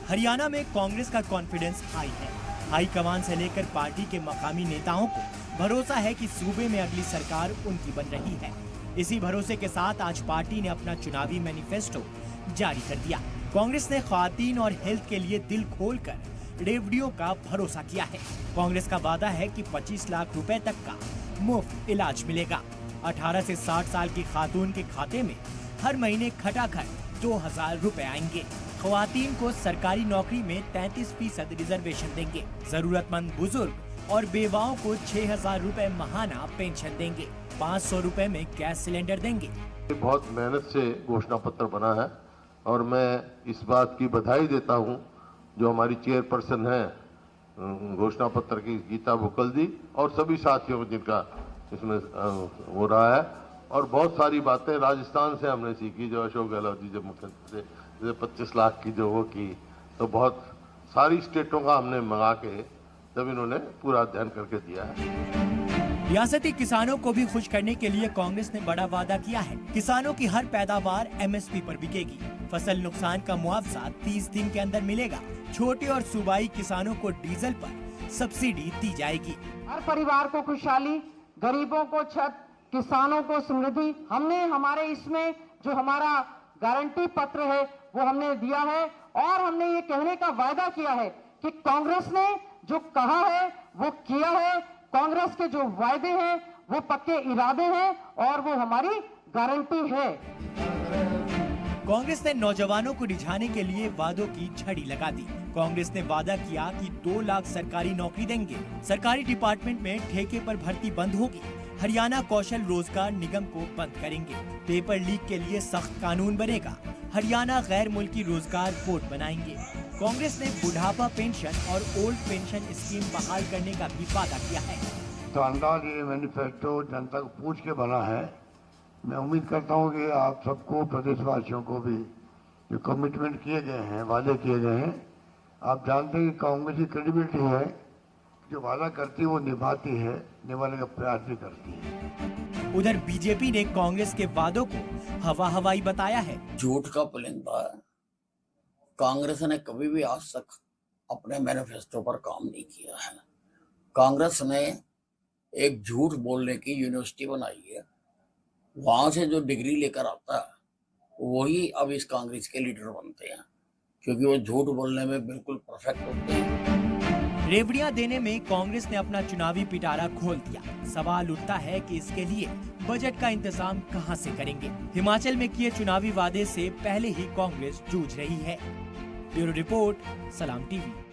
हरियाणा में कांग्रेस का confidence high है। हाई कमान से लेकर पार्टी के मकामी नेताओं को भरोसा है कि सूबे में अगली सरकार उनकी बन रही है। इसी भरोसे के साथ आज पार्टी ने अपना चुनावी मैनिफेस्टो जारी कर दिया। कांग्रेस ने ख्वातीन और हेल्थ के लिए दिल खोलकर रेवड़ियों का भरोसा किया है। कांग्रेस का वादा है कि 25 लाख रुपए तक का मुफ्त इलाज मिलेगा। 18 से 60 साल की खातून के खाते में हर महीने खटाखट 2000 रुपए आएंगे। ख्वातीन को सरकारी नौकरी में 33% रिजर्वेशन देंगे। जरूरतमंद बुजुर्ग और बेवाओं को 6000 रुपए महाना पेंशन देंगे। 500 रुपए में गैस सिलेंडर देंगे। बहुत मेहनत से घोषणा पत्र बना है और मैं इस बात की बधाई देता हूं जो हमारी चेयरपर्सन है घोषणा पत्र की गीता बुकल्दी और सभी साथियों को जिनका इसमें हो रहा है। और बहुत सारी बातें राजस्थान से हमने सीखी, जो अशोक गहलोत जी जब मुख्यमंत्री थे 25 लाख की जो वो की, तो बहुत सारी स्टेटों का हमने मंगा के जब इन्होंने पूरा अध्ययन करके दिया है। रियासती किसानों को भी खुश करने के लिए कांग्रेस ने बड़ा वादा किया है। किसानों की हर पैदावार MSP पर बिकेगी। फसल नुकसान का मुआवजा 30 दिन के अंदर मिलेगा। छोटे और सूबाई किसानों को डीजल पर सब्सिडी दी जाएगी। हर परिवार को खुशहाली, गरीबों को छत, किसानों को समृद्धि। हमने हमारे इसमें जो हमारा गारंटी पत्र है वो हमने दिया है और हमने ये कहने का वायदा किया है कि कांग्रेस ने जो कहा है वो किया है। कांग्रेस के जो वायदे हैं वो पक्के इरादे हैं और वो हमारी गारंटी है। कांग्रेस ने नौजवानों को रिझाने के लिए वादों की झड़ी लगा दी। कांग्रेस ने वादा किया कि 2 लाख सरकारी नौकरी देंगे। सरकारी डिपार्टमेंट में ठेके पर भर्ती बंद होगी। हरियाणा कौशल रोजगार निगम को बंद करेंगे। पेपर लीक के लिए सख्त कानून बनेगा। हरियाणा गैर मुल्की रोजगार कोड बनाएंगे। कांग्रेस ने बुढ़ापा पेंशन और ओल्ड पेंशन स्कीम बहाल करने का भी वादा किया है। शानदार ये मैनिफेस्टो जनता को पूछ के बना है। मैं उम्मीद करता हूँ कि आप सबको, प्रदेशवासियों को भी जो कमिटमेंट किए गए हैं, वादे किए गए हैं, आप जानते हैं कि कांग्रेस की क्रेडिबिलिटी है, जो वादा करती है वो निभाती है, निभाने का प्रयास भी करती है। उधर बीजेपी ने कांग्रेस के वादों को हवाई बताया है। झूठ का पुलिंदा है। कांग्रेस ने कभी भी आज तक अपने मैनिफेस्टो पर काम नहीं किया है। कांग्रेस ने एक झूठ बोलने की यूनिवर्सिटी बनाई है। वहां से जो डिग्री लेकर आता है वही अब इस कांग्रेस के लीडर बनते हैं, क्योंकि वो झूठ बोलने में बिल्कुल परफेक्ट होते हैं। रेवड़ियां देने में कांग्रेस ने अपना चुनावी पिटारा खोल दिया। सवाल उठता है कि इसके लिए बजट का इंतजाम कहां से करेंगे। हिमाचल में किए चुनावी वादे से पहले ही कांग्रेस जूझ रही है। ब्यूरो रिपोर्ट, सलाम टीवी।